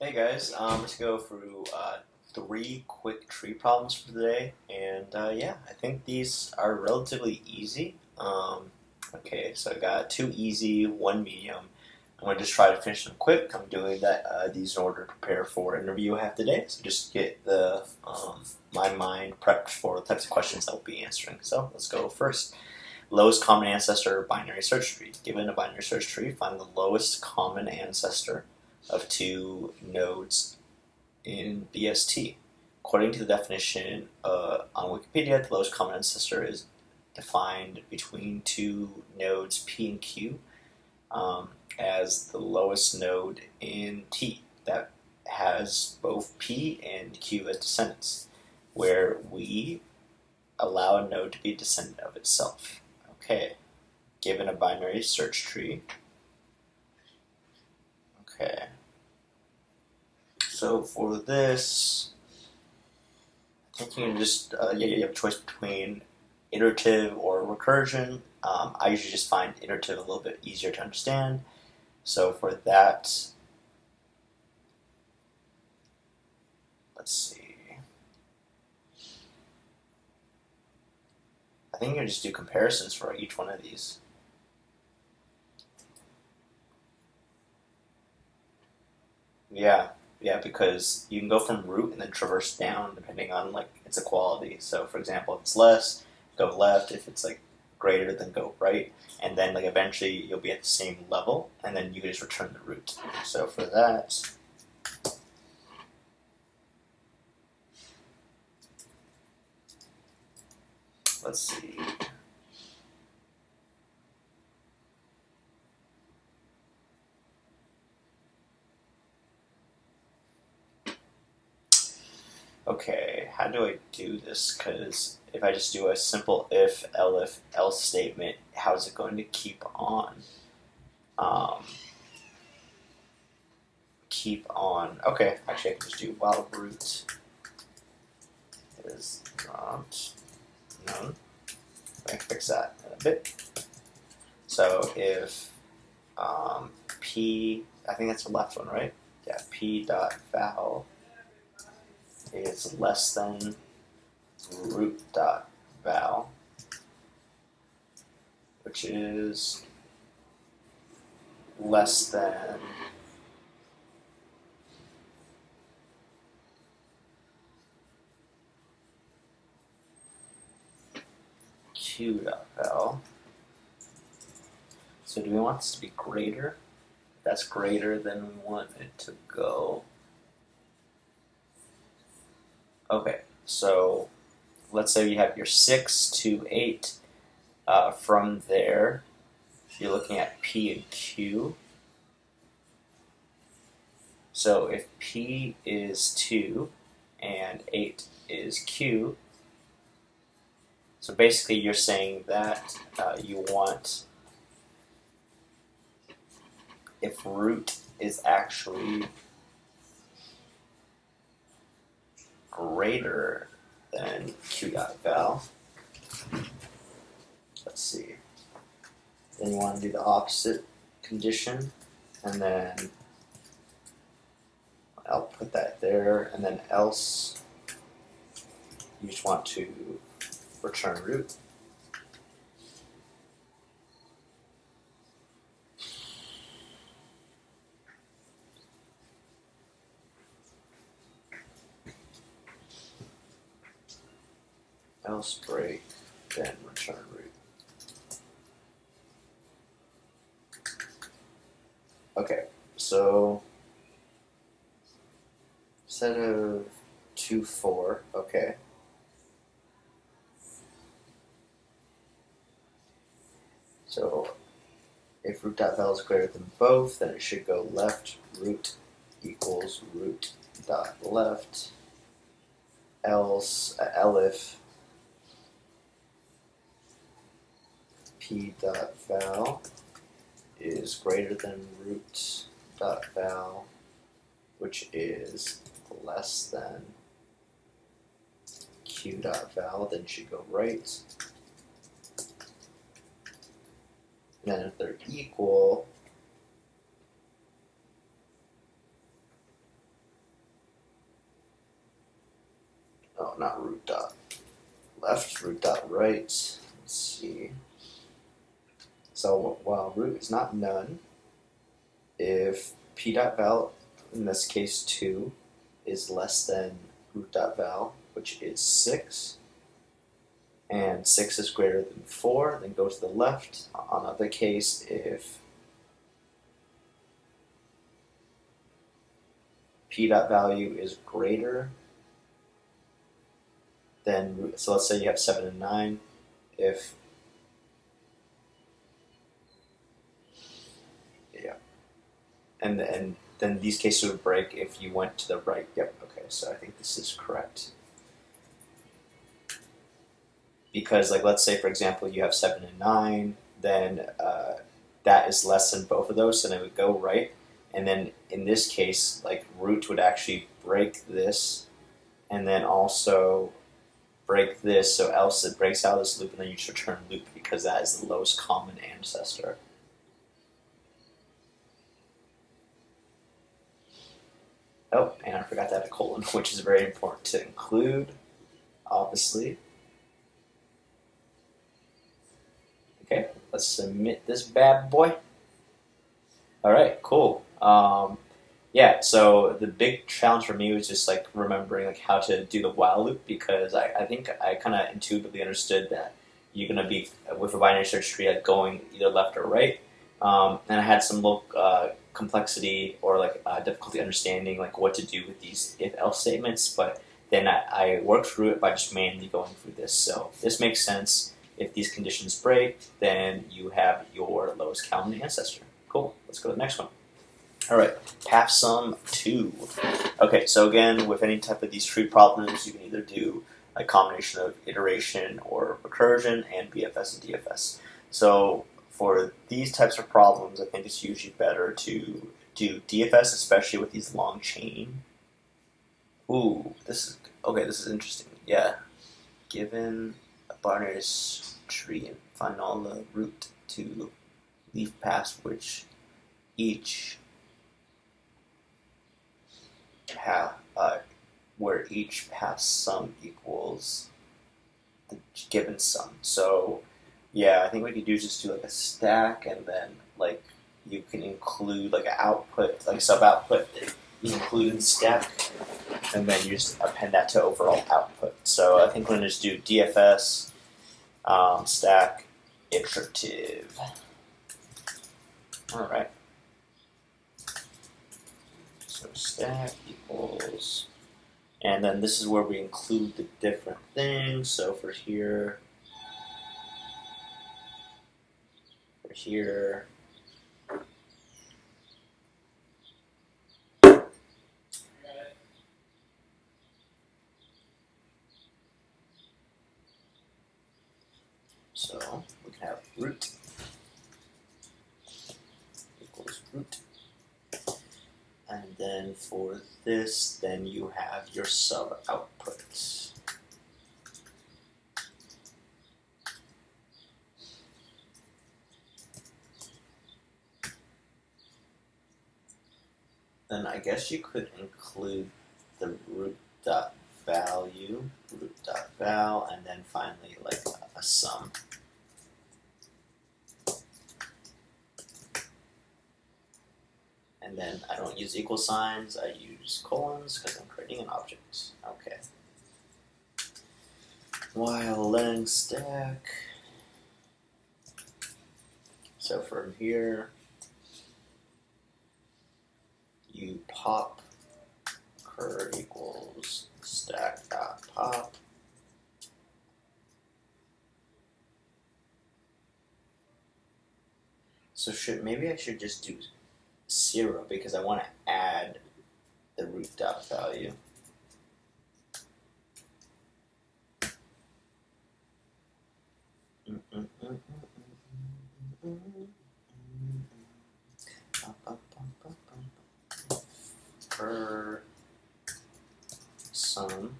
Hey guys, let's go through three quick tree problems for today, and yeah, I think these are relatively easy. Okay, so I got two easy, one medium. I'm gonna just try to finish them quick. I'm doing these in order to prepare for an interview I have today, so just get the my mind prepped for the types of questions I'll be answering. So let's go first. Lowest common ancestor binary search tree. Given a binary search tree, find the lowest common ancestor of two nodes in BST. According to the definition on Wikipedia, the lowest common ancestor is defined between two nodes P and Q as the lowest node in T that has both P and Q as descendants, where we allow a node to be a descendant of itself. Okay, given a binary search tree. Okay, so for this, I think you can just you have a choice between iterative or recursion. I usually just find iterative a little bit easier to understand. So for that, let's see. I think you can just do comparisons for each one of these. Yeah, yeah, because you can go from root and then traverse down depending on like its equality. So for example, if it's less, go left. If it's like greater, then go right. And then like eventually you'll be at the same level, and then you can just return the root. So for that, let's see. Okay, how do I do this? Because if I just do a simple if, elif, else statement, how is it going to keep on? Um, keep on. Okay, actually I can just do while root is not known. I can fix that in a bit. So if p, I think that's the left one, right? Yeah, p dot val is less than root dot val, which is less than q dot val. So do we want this to be greater? That's greater than we want it to go. Okay, so let's say you have your 6 to 8. From there, you're looking at P and Q. So if P is 2 and 8 is Q, so basically you're saying that you want, if root is actually greater than Q dot val, let's see, then you want to do the opposite condition, and then I'll put that there, and then else you just want to return root. Else break, then return root. Okay, so instead of 2, 4, okay. So if root.val is greater than both, then it should go left root equals root dot left. Else elif p dot val is greater than root dot val, which is less than q dot val, then should go right. And then if they're equal, oh, not root dot left, root dot right. Let's see. So while root is not none, if p dot val, in this case 2, is less than root dot val, which is 6, and 6 is greater than 4, then go to the left. Another case, if p dot value is greater than, so let's say you have 7 and 9, if and then these cases would break if you went to the right. Yep, okay, so I think this is correct. Because, like, let's say, for example, you have 7 and 9, then that is less than both of those, so then it would go right. And then in this case, like, root would actually break this, and then also break this, so else it breaks out of this loop, and then you just return loop because that is the lowest common ancestor. Oh, and I forgot to add a colon, which is very important to include, obviously. Okay, let's submit this bad boy. All right, cool. Yeah, so the big challenge for me was just like remembering like how to do the while loop, because I think I kind of intuitively understood that you're gonna be with a binary search tree like going either left or right, and I had some little complexity or like difficulty understanding like what to do with these if-else statements, but then I worked through it by just manually going through this. So this makes sense. If these conditions break, then you have your lowest common ancestor. Cool. Let's go to the next one. All right, path sum 2. Okay, so again, with any type of these tree problems, you can either do a combination of iteration or recursion and BFS and DFS. So for these types of problems, I think it's usually better to do DFS, especially with these long chain. Ooh, this is interesting. Yeah, given a binary tree and find all the root to leaf paths which each path where each path sum equals the given sum. So yeah, I think what you could do is just do like a stack, and then like you can include like an output, like a sub output that you include in the stack, and then you just append that to overall output. So I think we're going to just do DFS stack iterative. All right. So stack equals, and then this is where we include the different things. So for here, so we can have root equals root. And then for this, then you have your sub outputs. Then I guess you could include the root dot value, root dot val, and then finally like a sum. And then I don't use equal signs, I use colons because I'm creating an object. Okay. While len stack. So from here, you pop cur equals stack dot pop. So maybe I should just do 0 because I want to add the root dot value. Per sum.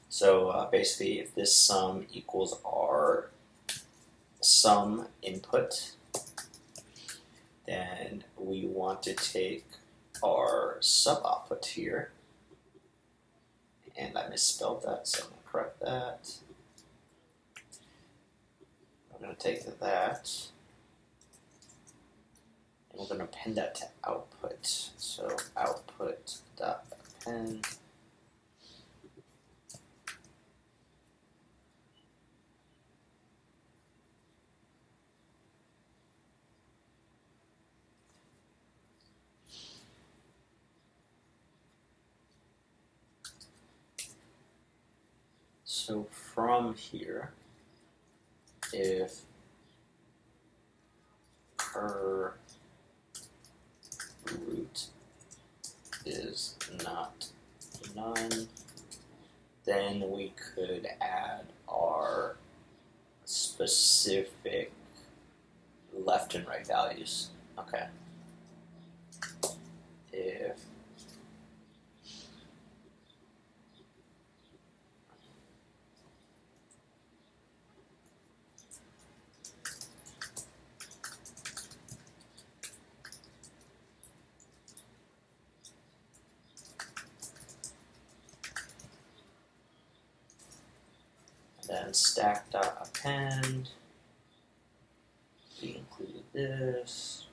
So basically, if this sum equals our sum input, then we want to take our sub output here, and I misspelled that, so I'm going to correct that. We're going to take that, and we're going to append that to output. So output.append. So from here, if per root is not none, then we could add our specific left and right values. Okay. If then stack.append, we include this.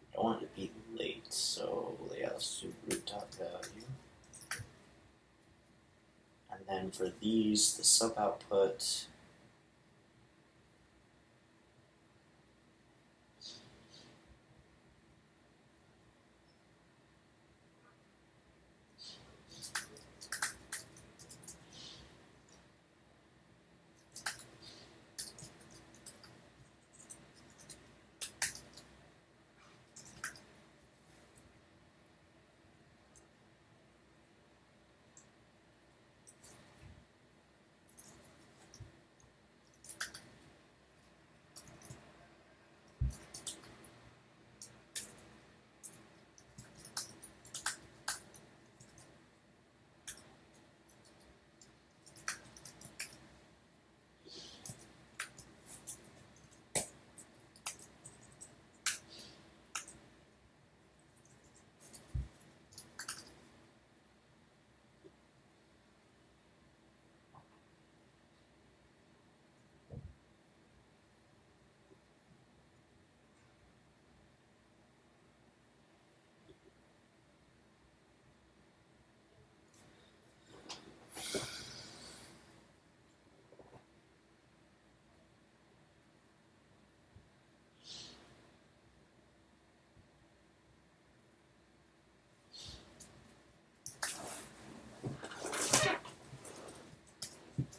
I don't want it to be late, so yeah, let's do root.value. And then for these, the sub output,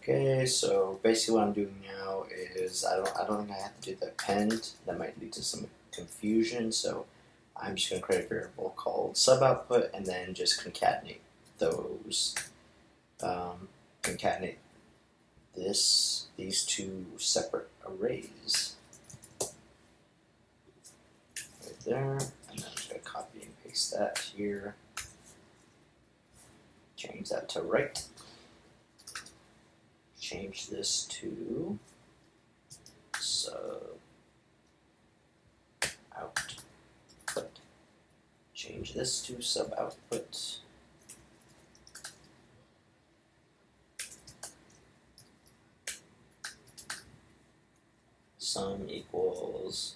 okay, so basically what I'm doing now is I don't think I have to do the append. That might lead to some confusion, so I'm just going to create a variable called suboutput and then just concatenate those. Concatenate these two separate arrays right there, and then I'm just going to copy and paste that here. Change that to right. Change this to sub output. Change this to sub output. Sum equals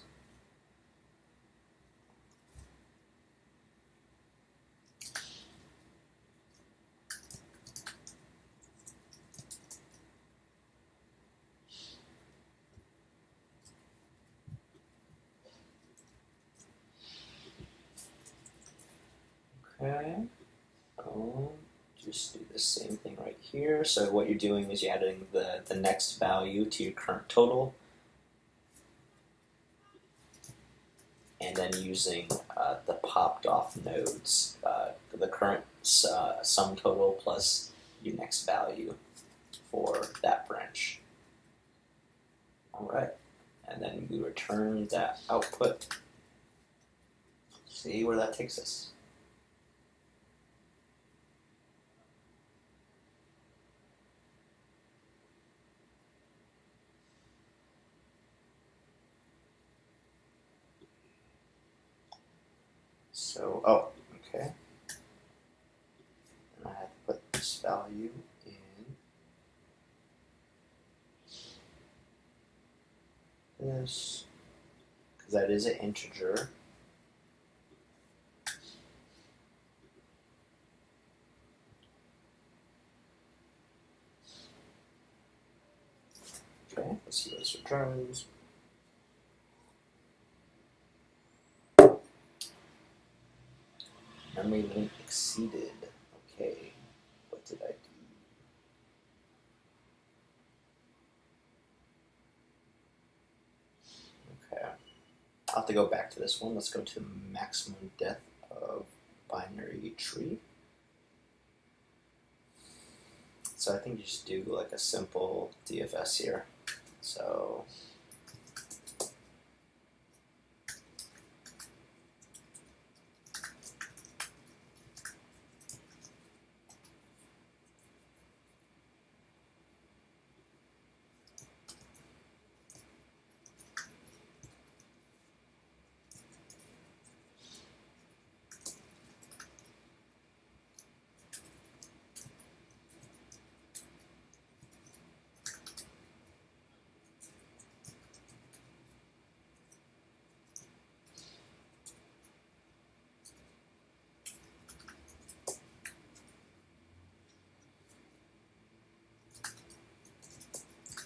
Okay. Just do the same thing right here. So what you're doing is you're adding the next value to your current total, and then using the popped off nodes, the current sum total plus your next value for that branch. All right, and then we return that output. See where that takes us. So, oh, okay. And I have to put this value in this, because that is an integer. Okay, let's see what this returns. Memory limit exceeded. Okay, what did I do? Okay, I'll have to go back to this one. Let's go to maximum depth of binary tree. So I think you just do like a simple DFS here. So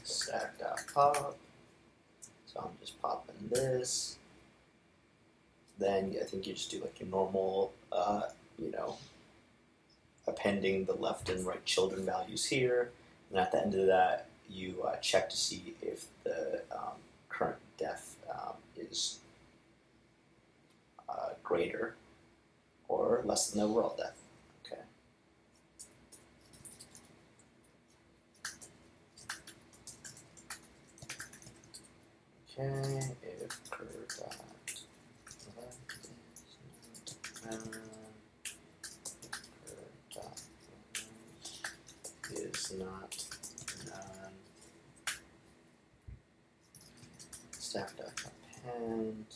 stack.pop. So I'm just popping this. Then I think you just do like your normal, appending the left and right children values here. And at the end of that, you check to see if the current def is greater or less than the overall def. Okay. Okay, if curve dot left is not none, curve dot right is not none, stack dot append.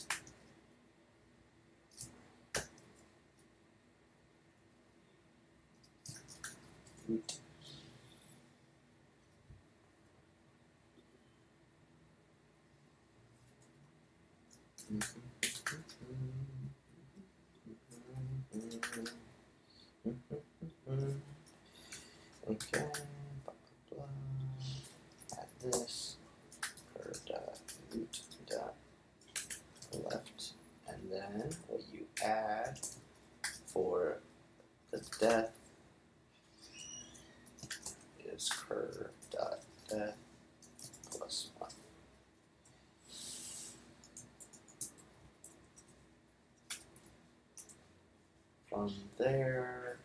Root. Okay, blah, blah, blah. Add this, curve dot root dot left, and then what you add for the depth is curve dot depth plus 1. From there,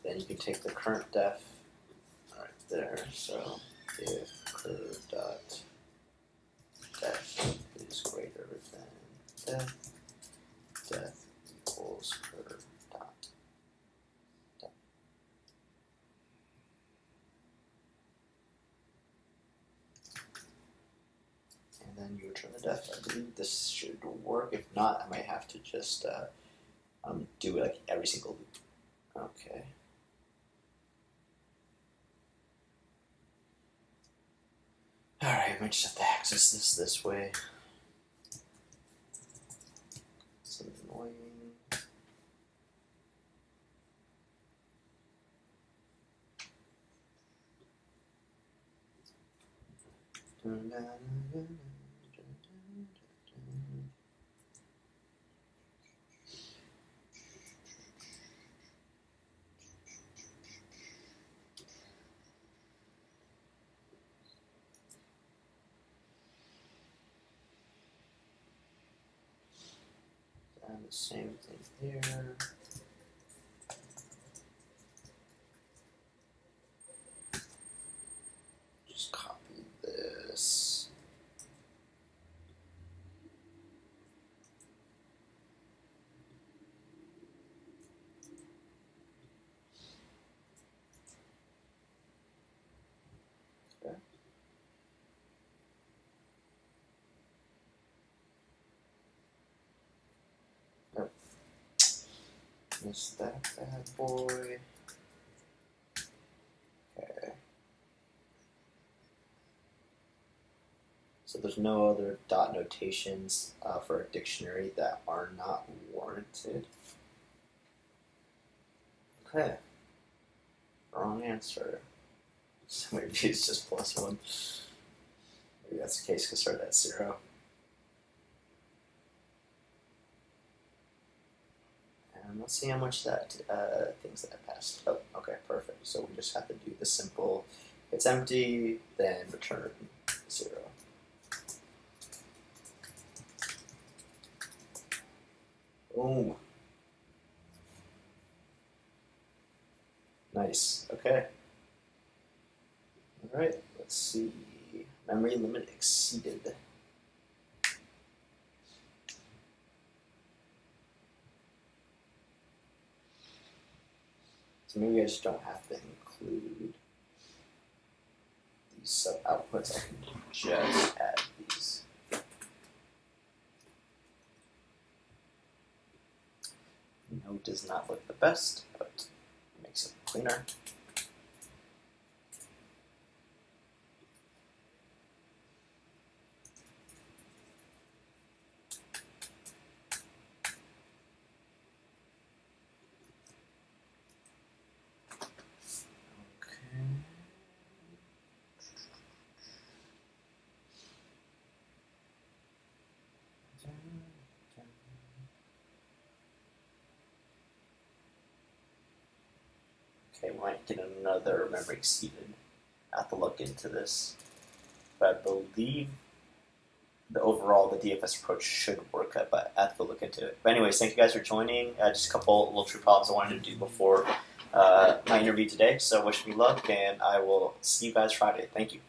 then you can take the current def right there. So if curve dot def is greater than def equals curve dot def. And then you return the def. I believe this should work. If not, I might have to just do it like every single loop. Okay. Alright, I might just have to access this way. It's annoying. the same thing here. Just copy this. Okay. Yep. Missed that bad boy. Okay. So there's no other dot notations for a dictionary that are not warranted. Okay. Wrong answer. So maybe it's just +1. Maybe that's the case because start at 0. And let's see how much that things that I passed. Oh, okay, perfect. So we just have to do the simple. It's empty, then return 0. Boom. Nice. Okay. All right. Let's see. Memory limit exceeded. So maybe I just don't have to include these sub outputs. I can just add these. Node does not look the best, but it makes it cleaner. Okay, we might get another memory exceeded. I have to look into this. But I believe the DFS approach should work, but I have to look into it. But anyways, thank you guys for joining. Just a couple little true problems I wanted to do before my interview today. So wish me luck, and I will see you guys Friday. Thank you.